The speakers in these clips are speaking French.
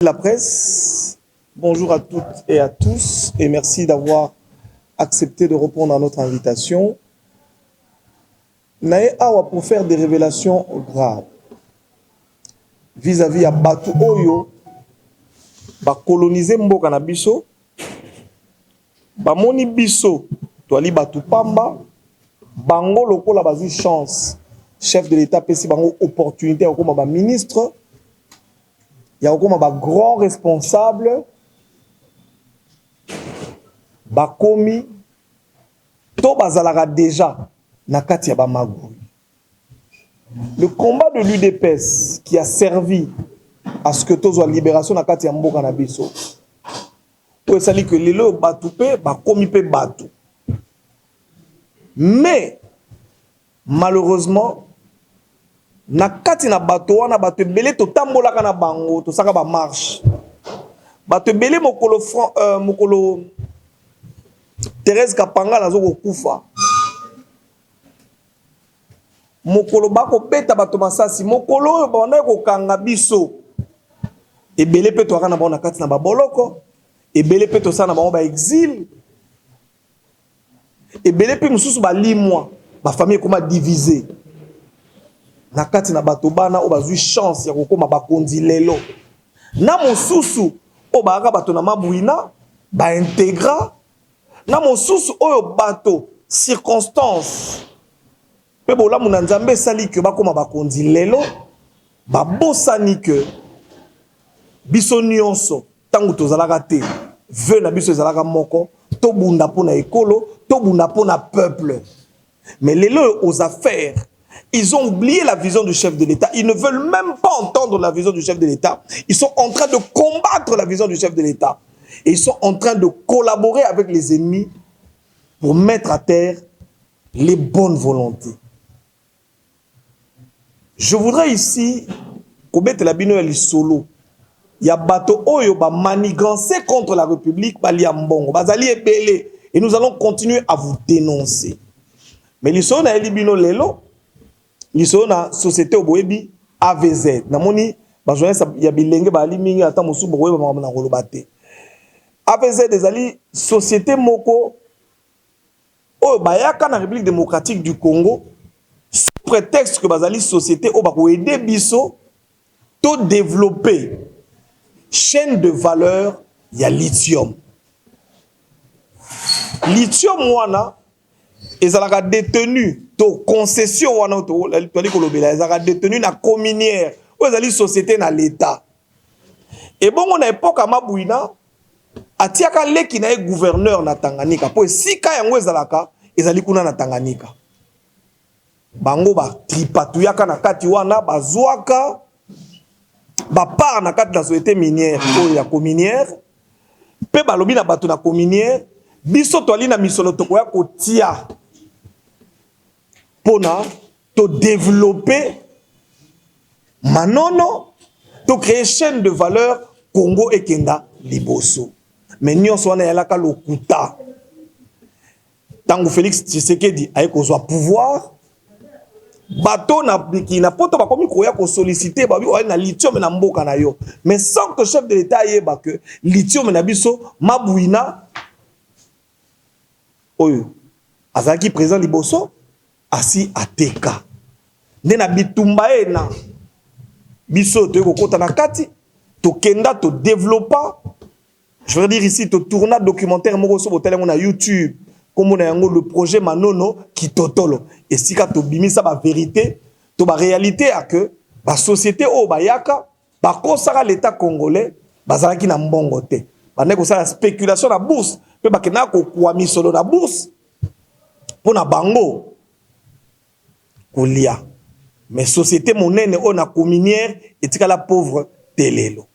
La presse, bonjour à toutes et à tous et merci d'avoir accepté de répondre à notre invitation. Nae awa pour faire des révélations graves vis-à-vis à Batu Oyo, ba coloniser mboka na biso, ba moni biso, toali Batu Pamba, bango lokola bazi chance, chef de l'État pesi bango opportunité à comme ba ministre. Il y a encore un grand responsable, bakomi, to bazalara déjà na kati ya bamagou. Le combat de l'UDPS qui a servi à ce que tozo la libération na kati ya mboka na biso. Pour ça dit que lelo batu pe bakomi pe batu. Mais malheureusement na kati na bato wana bato belé to tambolaka na bango to saka ba marche bato belé mokolo Thérèse Kapanga nazo ko kufa mokolo bako beta bato masasi mokolo bana ko kanga biso ebele pe to aka na bango na kati na baboloko ebele pe to sana bango ba exil ebele pe mususu ba limwa ba famille koma diviser na kati na bato bana o bazui chance ya kokoma bakondi lelo na mosusu o baaka bato na mabuina ba integra na mosusu oyo bato circonstance pe bolamu na nzambe sali ke bakoma bakondi lelo babosani ke biso nyonso tangu tozalaka te veu na biso ezalaka moko to bunda pona ekolo to bunda pona peuple mais lelo aux affaires. Ils ont oublié la vision du chef de l'État. Ils ne veulent même pas entendre la vision du chef de l'État. Ils sont en train de combattre la vision du chef de l'État. Et ils sont en train de collaborer avec les ennemis pour mettre à terre les bonnes volontés. Je voudrais ici, Kobete Labino et solo, il y a bateau oyo ba manigancé contre la République, bali ambongo, bazali ebele, et nous allons continuer à vous dénoncer. Mais l'issue na elibino lelo, l'issue na société oboebi AVZ. Namoni ba journaliste ya bilenge ba limingi ata musu boye ba na kolobate. AVZ ezali société moko o bayaka na République démocratique du Congo sous prétexte que bazali société o ba ko aider biso to développer chaîne de valeur ya lithium. Lithium wana ezalaka détenu to concession wana to ali kolobela ezalaka détenu na communière o ezali société na l'état et bongo na époque mabuina atiaka leki na gouverneur na Tanganyika po sika yango ezalaka ezali kuna na Tanganyika bango ba tripatuyaka na kati wana bazwaka ba part na kati na société minière o ya communière pe balobi na bato na communière biso to ali na misolo to koya kotia pona to développer manono to créer chaîne de valeur Congo et Kenda liboso mais nyonso wana yalaka lokuta tango Félix Tshisekedi aye kozwa pouvoir bato na bikina poto bakomi koya ko solliciter babi o na lithium na mboka na yo mais sans que chef de l'état yeba que lithium na biso mabuina oyo azaki présent liboso asi ateka ndena bitumba ena biso to kokota na kati to kenda to développa je veux dire ici to tourna documentaire moko so botelengo na YouTube comme on a le projet Manono qui totolo et sika to bimisa ba vérité to ba réalité à que ba société o bayaka ba kosaka l'état congolais bazalaki na mbongo te bande ko sala spéculation na bourse pe ba kena ko kwa misolo na bourse pona bango kolia mais société monene on a communière etika la pauvre telelo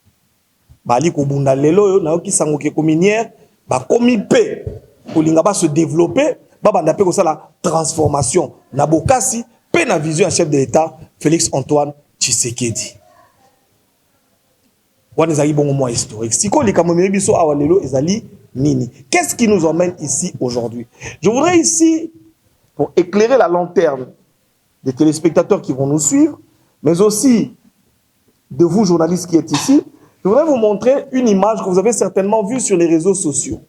bali ko bunda lelo na oki sango ke communière ba komi pe kolinga ba se développer ba banda pe ko sala transformation na bokasi pe na vision chef de l'état Félix Antoine Tshisekedi wana ezali bongo moi historique siko likambo mebiso awa lelo ezali nini. Qu'est-ce qui nous emmène ici aujourd'hui? Je voudrais ici, pour éclairer la lanterne des téléspectateurs qui vont nous suivre, mais aussi de vous, journalistes qui êtes ici, Je voudrais vous montrer une image que vous avez certainement vue sur les réseaux sociaux.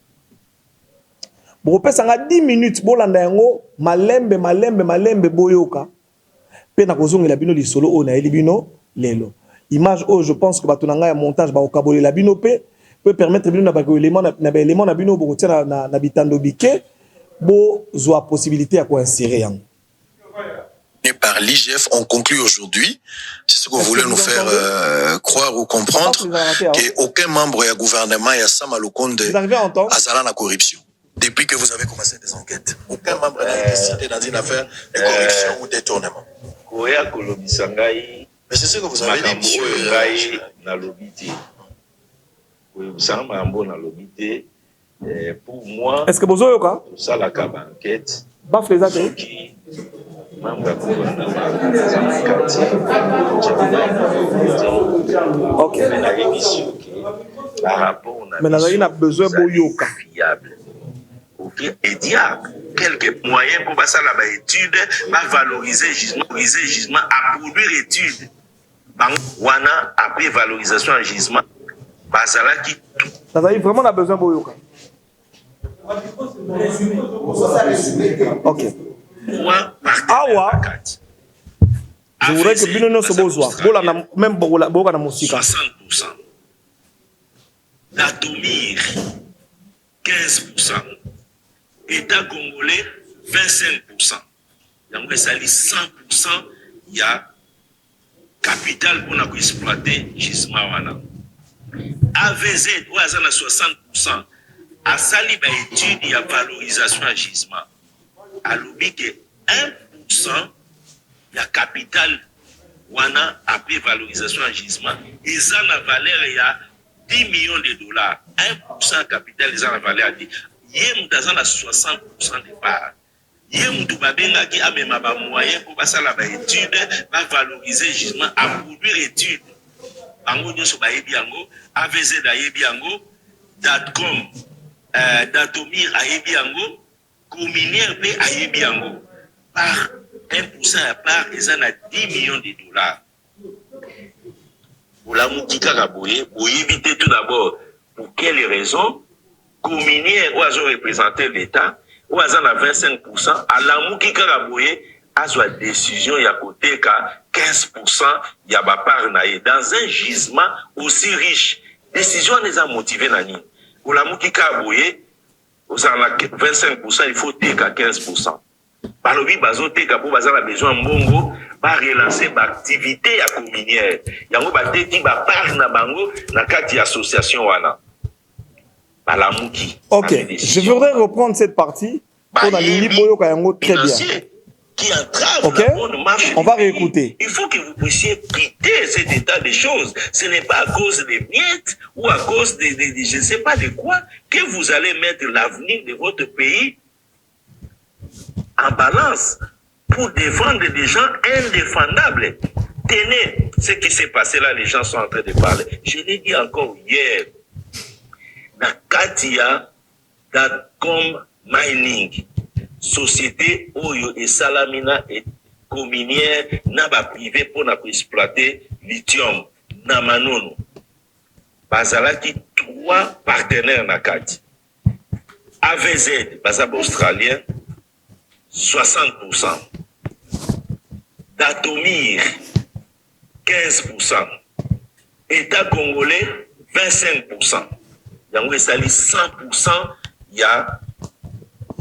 Bon, ça a 10 minutes, bolanda yango, malembe boyoka. Pe na kozongi la bino li solo o na elibino lelo. Image je pense que batonanga ya montage ba okabole la bino peut permettre bino na ba élément na bino bo tia na bitando bike bo zo possibilité à ko insérer yango. Et par l'IGF, on conclut aujourd'hui, c'est ce que vous voulez nous faire croire ou comprendre, qu'aucun membre du gouvernement et à Samaloukonde a la corruption. Depuis que vous avez commencé des enquêtes, aucun membre n'a été cité dans une affaire de corruption ou détournement. Mais c'est ce que vous avez dit, monsieur. Pour moi, est-ce que vous avez quoi? Ça la enquête. Baf les athées. Ok. Mais nous avons besoin de boyoka. Ok. Et il y a quelques moyens pour passer à la étude, pour valoriser gisement, à produire études. Wana après valorisation en gisement, basala qui tout. Nous avons vraiment besoin de boyoka. Ok. Awa, je voudrais que Bino se besoin. Même Boga na musique. 60%. Datomir, 15%. État congolais, 25%. Donc, ça dit 100%, il y a capital pour nous exploiter gisement. AVZ, où il y a 60%. À sali ba étude, il y a valorisation à gisement. À l'obi que 1%, il y a capital, wana après valorisation à gisement. Et ça, la valeur, il y a 10 millions de dollars. 1% capital, ils ont la valeur. Il y a 60% de part. Il y a qui a même un moyen pour passer la étude, va valoriser gisement, à produire étude. Ango nyoso ba yebiango, AVZ da yebiango, .com. Datomir a Yebiango, Cominière P a Yebiango. Par 1% à part, ils en ont 10 millions de dollars. Pour la Moukika Raboye, pour éviter tout d'abord, pour quelles raisons, Cominière, où ils ont représenté l'État, où ils en ont 25%, à la Moukika Raboye, à sa décision, il y a côté qu'à 15%, il y a ma part dans un gisement aussi riche. Décision les a motivés, Nani. Pour la Moukika Abouye, vous avez 25%, il faut take à 15%. Par le bazo take pour baza la besoin mongo, va relancer l'activité à communière. Yango ba teki ba par na bango na kati association wana. Par la Mouki. Ok, je voudrais reprendre cette partie pour aller boyoka yango très bien. Qui entrave okay. la bonne marche. On va réécouter. Il faut que vous puissiez quitter cet état de choses. Ce n'est pas à cause des miettes ou à cause de je ne sais pas de quoi que vous allez mettre l'avenir de votre pays en balance pour défendre des gens indéfendables. Tenez, ce qui s'est passé là, les gens sont en train de parler. Je l'ai dit encore hier. Dans Katia, .com mining. Société Oyo et Salamina et communière n'a pas privé pour exploiter lithium na manono. Bazala qui 3 partenaires na kati. AVZ, Bazab australien, 60%. Datomir, 15%. État congolais, 25%. Donc, ça dit 100%, il y a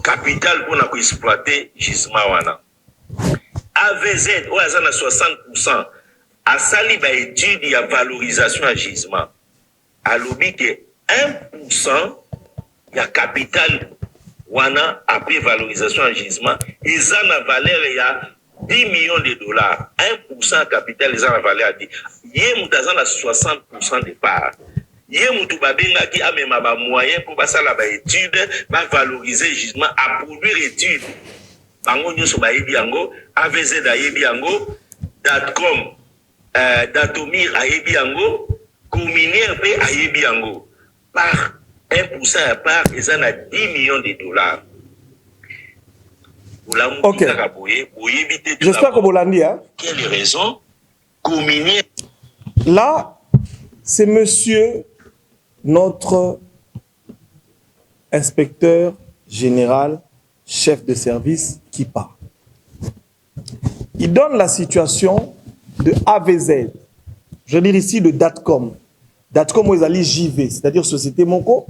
capital pour nous exploiter gisement wana. AVZ, où il y a 60%, à sali ba étude, il y a valorisation à gisement. À l'obi que 1%, il y a capital wana après valorisation à gisement. Ils ont la valeur, il y a 10 millions de dollars. 1% capital, ils ont la valeur. Il y a 60% de part. Il y a qui a même un moyen pour passer la étude, va valoriser justement à produire études. Bango nyoso ba yebiango, AVZ da yebiango, .com, Datomir a yebiango, Cominière P a yebiango. Par 1% à part, ils en ont 10 millions de dollars. Ok. J'espère que vous l'avez dit. Hein? Quelle raison? Cominière. Là, c'est monsieur notre inspecteur général, chef de service qui part. Il donne la situation de AVZ. Je veux dire ici de Datcom. Datcom, vous allez JV, c'est-à-dire Société Moko,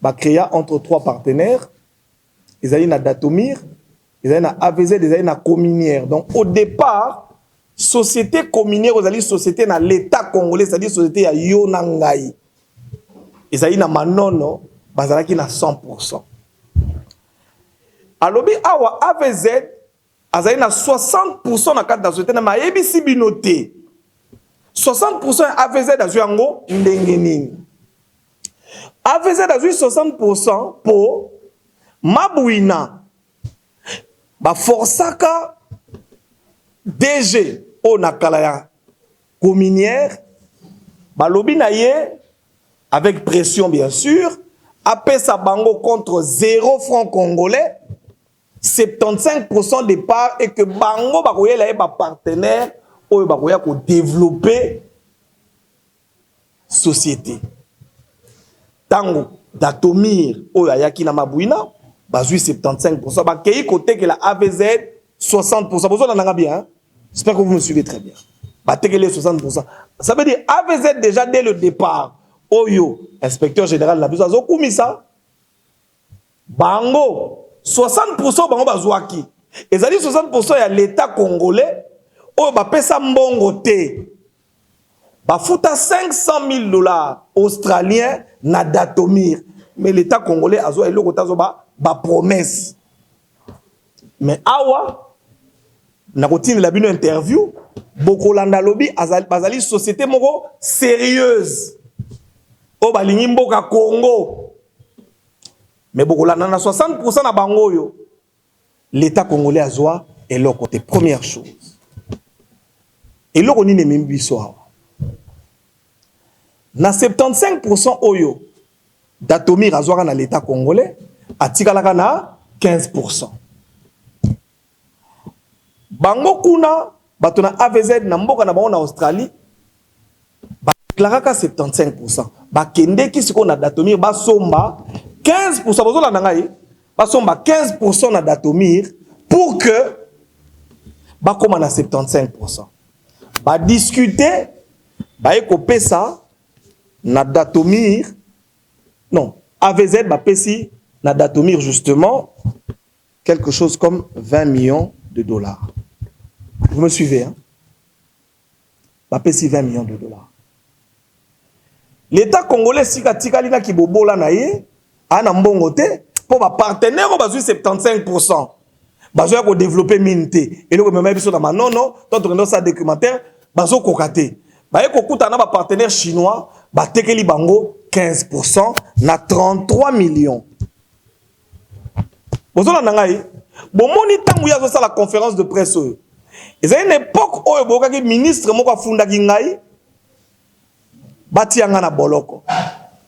va créer entre 3 partenaires. Ils allaient na Datomir, ils allaient na AVZ, ils allaient na Cominière. Donc au départ, Société Cominière, vous allez société na l'État congolais, c'est-à-dire société à Yonangai. Ils allaient na Manono, bazalaki na 100%. Alobi awa AVZ, ils allaient na 60% na cadre de la société na maébisi binoté. 60% AVZ azui yango ndenge nini. AVZ azui 60% pour Mabouina. Ba forsaka DG o nakalaya cominière. Ba lobi na ye avec pression bien sûr. Apé sa bango contre 0 francs congolais. 75% des parts et que bango ba koyela ye ba partenaire. Oyo bakoya ko développer société. Tango Datomir oyo ayaki na Mabouina bazui 75%, bakei côté que la AVZ 60%. Vous en bien, hein? J'espère que vous me suivez très bien. Bateke les 60%. Ça veut dire AVZ déjà dès le départ. Oyo inspecteur général na biso kumisa. Bango 60% bango bazwaki. Ezali 60% ya l'État congolais. Oh, bah, pesa mbongo te. Bah, fouta $500,000 australiens na Datomir. Mais l'État congolais a zoé l'eau ba promesse. Mais awa, na routine la bino interview, Bokolanda lobby bazali société moko sérieuse. Oh, bah, l'ingimboka Congo. Mais Bokolanda na 60% na bango yo. L'État congolais a zoé et l'autre côté. Première chose. Et là, on est même bisoir. Na 75% oyo Datomir azwaka na l'État congolais, atikalaka na 15%. Bango kuna batona AVZ na mboka na bango na Australie, ba deklaraka 75%. Ba kende ki siko na Datomir ba somba 15%, bozola na ngai, ba somba 15% na Datomir pour que ba koma na 75%. Ba discuter, ba ekopé ça na Datomir, non, AVZ ba pesi na Datomir justement quelque chose comme 20 millions de dollars. Vous me suivez, hein? Ba pesi 20 millions de dollars. L'État congolais sika tikali na kibobola na ye, ana mbongo te, pour ba partenaire bazui 75%. Bazo ko développer minte et le même biso na manono tant que ça documentaire bazo kokate ba e kokuta na ba partenaire chinois ba tekeli bango 15% na 33 millions. Bozo na ngai bon moni tangu ya zo la conférence de presse. Et c'est une époque où le ministre moko afundaki ngai bati yanga na boloko.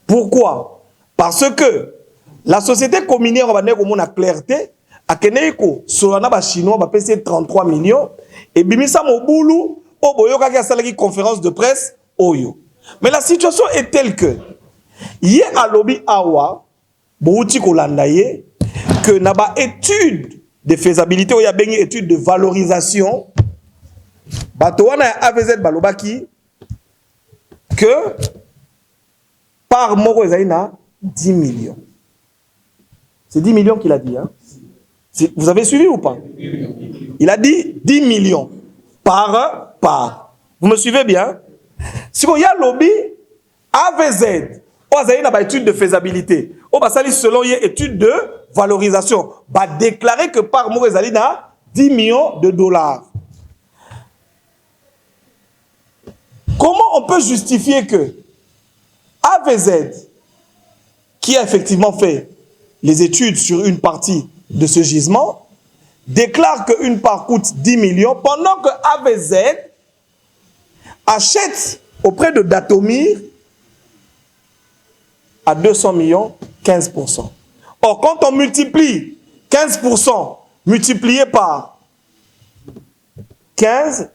Pourquoi? Parce que la société communière va neko mona clarté. A Keneiko, Solana ba chinois va payer 33 millions et Bimisa Mobulu, Oboyoka qui a salé conférence de presse, Oyo. Mais la situation est telle que, yé à lobby awa, Bouti Kolandaye, que n'a pas étude de faisabilité ou y a bien étude de valorisation, Batoana AVZ Balobaki, que par Moro Zaina, 10 millions. C'est 10 millions qu'il a dit, hein? Vous avez suivi ou pas? Il a dit 10 millions par part. Vous me suivez bien? Si il y a lobby AVZ, on a une étude de faisabilité. On va salir selon une étude de valorisation. Va déclarer que par mois il a 10 millions de dollars. Comment on peut justifier que AVZ, qui a effectivement fait les études sur une partie de ce gisement, déclare qu'une part coûte 10 millions pendant que AVZ achète auprès de Datomir à 200 millions 15%. Or, quand on multiplie 15% multiplié par 15,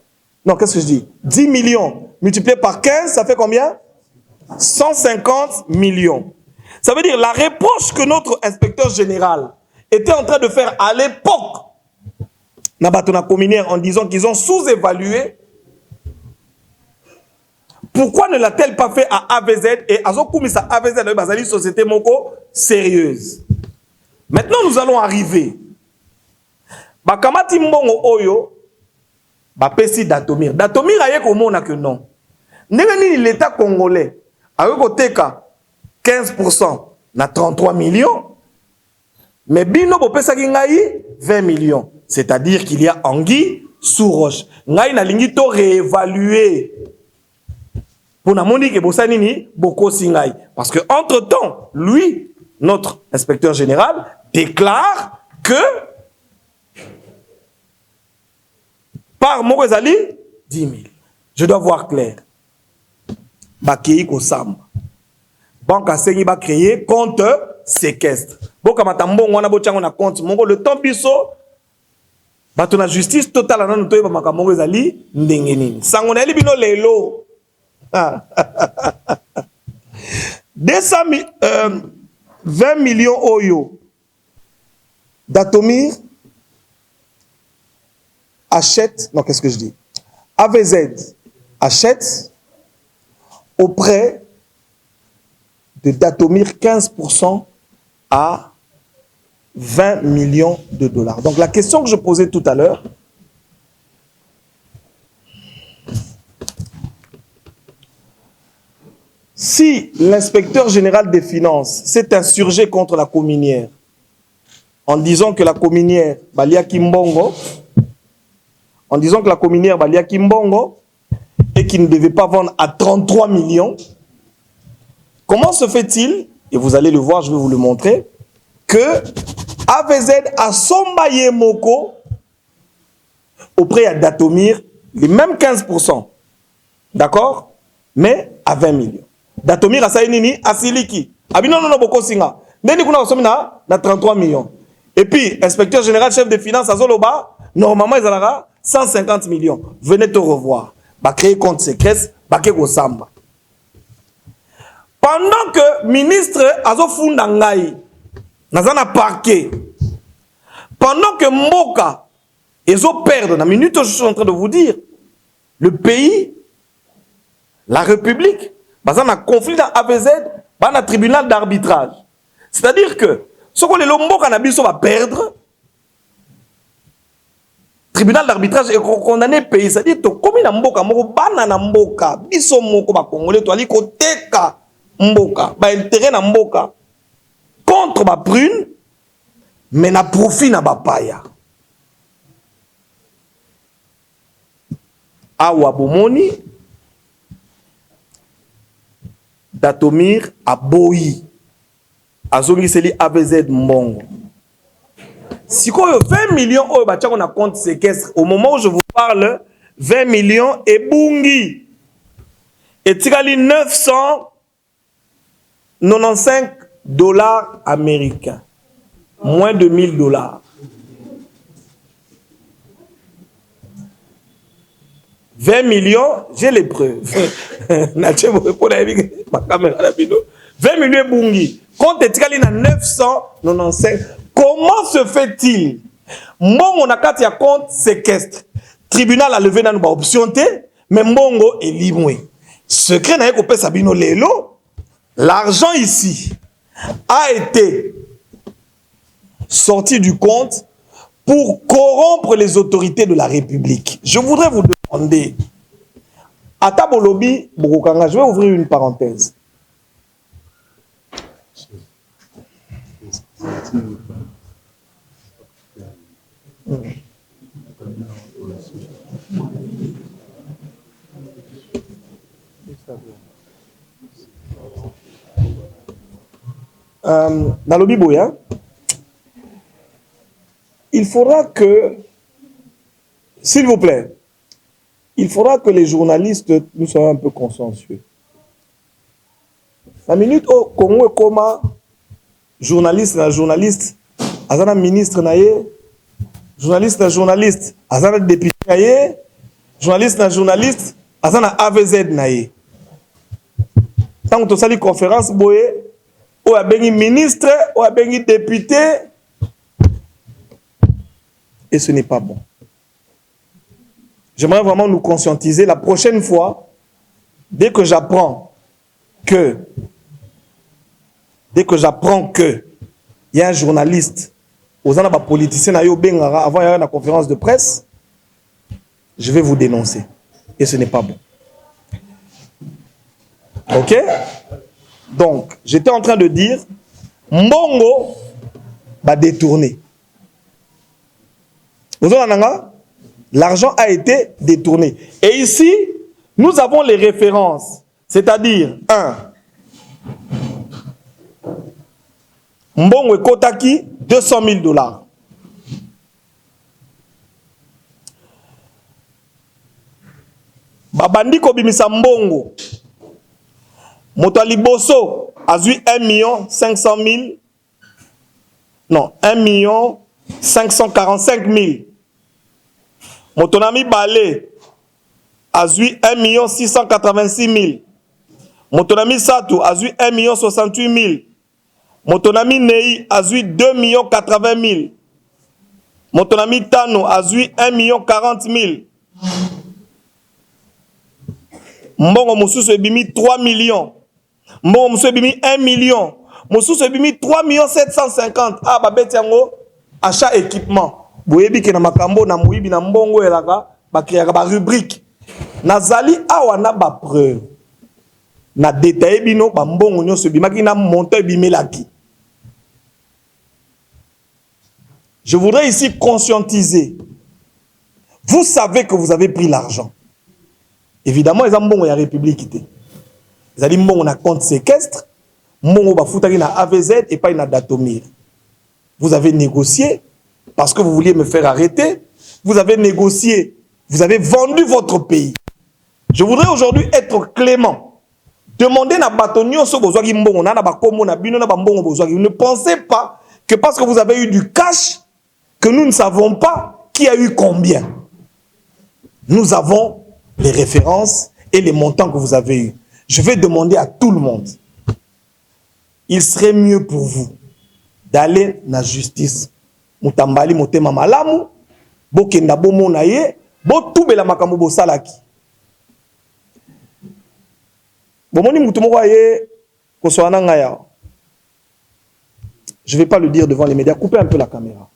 non, qu'est-ce que je dis? 10 millions multiplié par 15, ça fait combien? 150 millions. Ça veut dire la reproche que notre inspecteur général était en train de faire à l'époque Nabatona Cominière en disant qu'ils ont sous-évalué. Pourquoi ne l'a-t-elle pas fait à AVZ et Azokumisa AVZ dans une société moko sérieuse? Maintenant, nous allons arriver. Bakamati mbongo oyo bapesi Datomir. Datomir aye komona que non. Nengani l'État congolais a koteka 15% na 33 millions. Mais bino bopesa ngai 20 millions. C'est-à-dire qu'il y a anguille sous roche. Ngai na lingi to réévaluer. Pour namoni ke bosanini boko singai. Parce que entre-temps, lui, notre inspecteur général, déclare que par Mokozali, 10 000. Je dois voir clair. Bakei Kosamba. Banque Asengi va créer compte séquestre. Boka matambo ngwana bochango na compte. Mongo le temps biso. Bato na justice totale na notoye ba makambo ezali ndenge nini. Sangona eli bino lelo. 20 millions oyo. Datomir achète, non, qu'est-ce que je dis? AVZ achète auprès de Datomir 15% à 20 millions de dollars. Donc la question que je posais tout à l'heure, si l'inspecteur général des finances s'est insurgé contre la cominière en disant que la cominière Balia Kimbongo, en disant que la cominière Balia Kimbongo et qu'il ne devait pas vendre à 33 millions, comment se fait-il, et vous allez le voir, je vais vous le montrer, que AVZ a sombaye Moko auprès de Datomir les mêmes 15%, d'accord, mais à 20 millions. Datomir a saïnini à Siliki. Abino non boko singa. Neni kuna osomina na 33 millions. Et puis inspecteur général chef des finances à Zoloba, normalement ils aura 150 millions. Venez te revoir. Ba créer compte séquestre, ba ke Kosamba. Pendant que ministre Azofunda Ngai nazana parquet. Pendant que Mboka ezo perdre na minute je suis en train de vous dire le pays, la République, dans un conflit dans AVZ, dans un tribunal d'arbitrage. C'est-à-dire que ce que les Lombo Cannabis va perdre, tribunal d'arbitrage est condamné pays. C'est-à-dire que comme il y a Mboka, Mboka, Mboka, Biso Moko, Congolais, tu as dit Koteka Mboka, intérêt na Mboka contre ma prune, mais na profit na Bapaya. Awa Bomoni. Datomir a Boyi. Azongi Seli AVZ Mbongo. Si quoi 20 millions au bâtiment on a compte séquestre, au moment où je vous parle, 20 millions et Bungi. Et Tigali 995 dollars américains. Moins de 1000 dollars. 20 millions, j'ai les preuves. 20 millions Bungi. Compte Etikali na 995. Comment se fait-il? Mbongo na kati ya compte séquestre. Tribunal a levé na option T, mais Mbongo est libre. Secret na yeko Sabino Lelo. L'argent ici a été sorti du compte pour corrompre les autorités de la République. Je voudrais vous demander, à Tabolobi, Bokokanga, je vais ouvrir une parenthèse. Nalobi Boya, il faudra que, s'il vous plaît, il faudra que les journalistes, nous soyons un peu consensueux. La minute au Congo est comme journaliste, azana ministre naye, journaliste, azana député naye, journaliste, azana AVZ naye. Tant que tu as une conférence, boye, ou a béni ministre, ou a béni député, et ce n'est pas bon. J'aimerais vraiment nous conscientiser la prochaine fois, dès que j'apprends que il y a un journaliste, aux ans politicien avant la conférence de presse, je vais vous dénoncer. Et ce n'est pas bon. Ok? Donc, j'étais en train de dire, Mbongo va détourner. L'argent a été détourné. Et ici, nous avons les références. C'est-à-dire, 1. Mbongo Kotaki, 200 000 $. Babandi Kobimisa Mbongo. Motali Bosso a eu 1 500 000. Non, 1 545 000. Motonami Balé a eu 1 686 000. Motonami Satou a eu 1 68 000. Motonami Nei a eu 2 80 000. Motonami Tano a eu 1 40 000. Mbongo Moussous ebimi 3 millions. Mbongo Moussous ebimi 1 million. Moussous ebimi 3 750. Ah, babeti yango achat équipement. Boyebi ke na makambo na muibi na mbongo elaka bakriaka ba rubrique. Nazali awa na ba preuve. Na détail bino ba mbongo nyonso bimaki na montant bimelaki. Je voudrais ici conscientiser. Vous savez que vous avez pris l'argent. Évidemment, ils ont mbongo ya République. Ils ont dit mbongo na compte séquestre, mbongo ba futaki na AVZ et pas na Datomir. Vous avez négocié parce que vous vouliez me faire arrêter. Vous avez négocié, vous avez vendu votre pays. Je voudrais aujourd'hui être clément. Demandez na batonio so bozwaki mbongo na ba komo na bino na ba mbongo bozwaki. Ne pensez pas que parce que vous avez eu du cash que nous ne savons pas qui a eu combien. Nous avons les références et les montants que vous avez eus. Je vais demander à tout le monde. Il serait mieux pour vous d'aller dans la justice. Mutambali motema malamu, bokenda bomona ye, botubela makambo bosalaki. Bomoni mutumoko ye koswana ngaya. Je ne vais pas le dire devant les médias. Coupez un peu la caméra.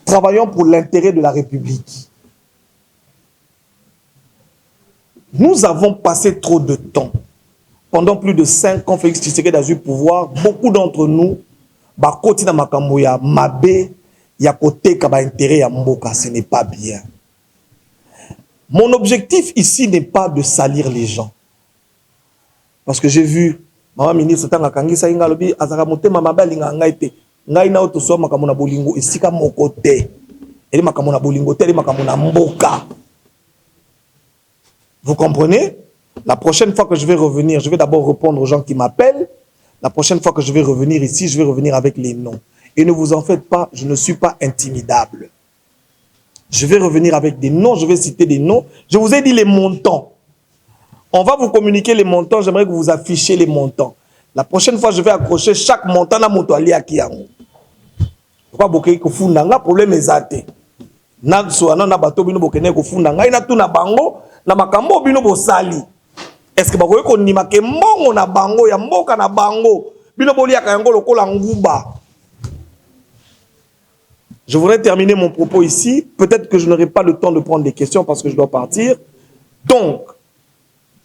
Travaillons pour l'intérêt de la République. Nous avons passé trop de temps. Pendant plus de 5 ans, Félix Tshisekedi a eu pouvoir. Beaucoup d'entre nous, bakoti na makambo ya mabe, ya kote ka ba intérêt ya mboka, ce n'est pas bien. Mon objectif ici n'est pas de salir les gens. Parce que j'ai vu, maman ministre tanga kangisa inga lobi azaka motema mabe alinga ngaite. Ngai na oto so makambo na bolingo esika moko te. Eli makambo na bolingo te, eli makambo na mboka. Vous comprenez? La prochaine fois que je vais revenir, je vais d'abord répondre aux gens qui m'appellent. La prochaine fois que je vais revenir ici, je vais revenir avec les noms. Et ne vous en faites pas, je ne suis pas intimidable. Je vais revenir avec des noms, je vais citer des noms. Je vous ai dit les montants. On va vous communiquer les montants, j'aimerais que vous affichiez les montants. La prochaine fois, je vais accrocher chaque montant na moto ali akiyango. Pourquoi bokei ko funda nga problème ezate. Na so na bato bino bokene ko funda nga ina tuna bango na makambo bino bosali. Est-ce que bakoye ko nima ke mbongo na bango ya mboka na bango bino bolia ka yango lokola nguba. Je voudrais terminer mon propos ici. Peut-être que je n'aurai pas le temps de prendre des questions parce que je dois partir. Donc,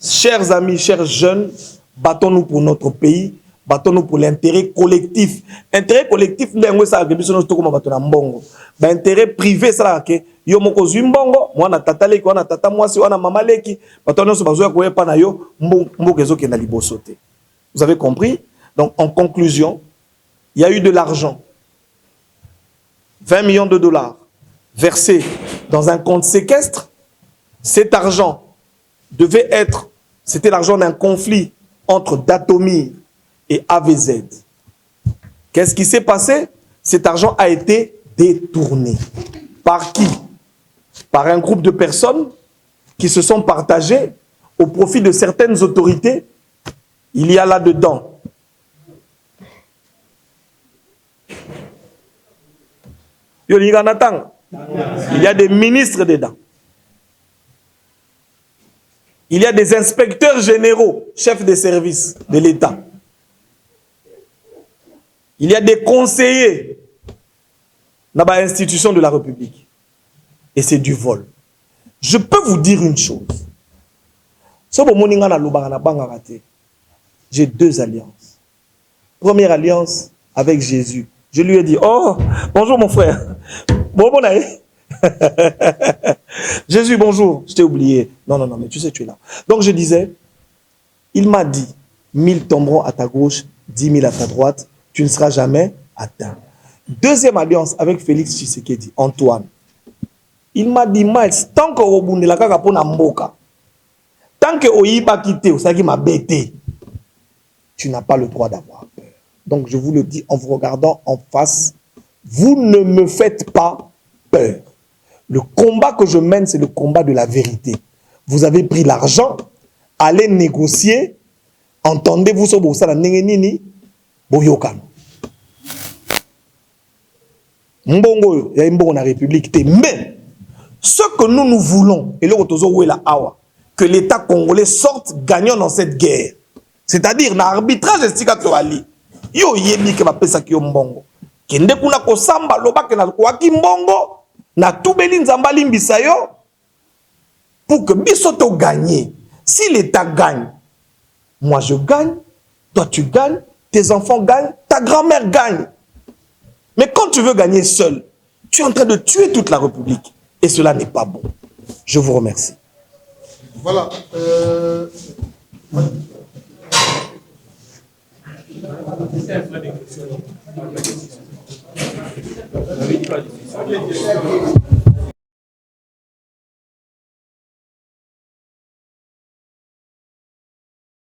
chers amis, chers jeunes, battons-nous pour notre pays, battons-nous pour l'intérêt collectif. Intérêt collectif, intérêt privé, ça yo moko zumbongo, moi na tata leki, moi na tata mwasi, moi na mama leki, battons-nous sur bazoya koye pa na yo, mboke zo ke na libosote. Vous avez compris? Donc, en conclusion, il y a eu de l'argent. 20 millions de dollars versés dans un compte séquestre. Cet argent devait être, c'était l'argent d'un conflit entre Datomir et AVZ. Qu'est-ce qui s'est passé? Cet argent a été détourné. Par qui? Par un groupe de personnes qui se sont partagées au profit de certaines autorités. Il y a là-dedans il y a des ministres dedans. Il y a des inspecteurs généraux, chefs de service de l'État. Il y a des conseillers dans l'institution de la République. Et c'est du vol. Je peux vous dire une chose. J'ai deux alliances. Première alliance avec Jésus. Je lui ai dit, oh, bonjour mon frère. Bon, Jésus, bonjour. Je t'ai oublié. Non, mais tu sais, tu es là. Donc je disais, il m'a dit, 1000 tomberont à ta gauche, 10 000 à ta droite, tu ne seras jamais atteint. Deuxième alliance avec Félix Tshisekedi, Antoine. Il m'a dit, Miles, tant que Obunde la kaka pona mboka, tant que Oyiba quitté, Osaki m'a bêté, tu n'as pas le droit d'avoir peur. Donc je vous le dis en vous regardant en face, vous ne me faites pas peur. Le combat que je mène, c'est le combat de la vérité. Vous avez pris l'argent, allez négocier, entendez-vous sur Boussala Nengenini, Boyokan. Mbongo, il y a Mbongo la République, mais ce que nous voulons, et que l'État congolais sorte gagnant dans cette guerre. C'est-à-dire, dans l'arbitrage de Stika Toali, yo yebi ke bapesa ki yo mbongo. Kende kuna kosamba loba ke na kwaki mbongo, na tubeli nzamba limbisa yo, pour que bisoto gagne. Si l'État gagne, moi je gagne, toi tu gagnes, tes enfants gagnent, ta grand-mère gagne. Mais quand tu veux gagner seul, tu es en train de tuer toute la République. Et cela n'est pas bon. Je vous remercie. Voilà.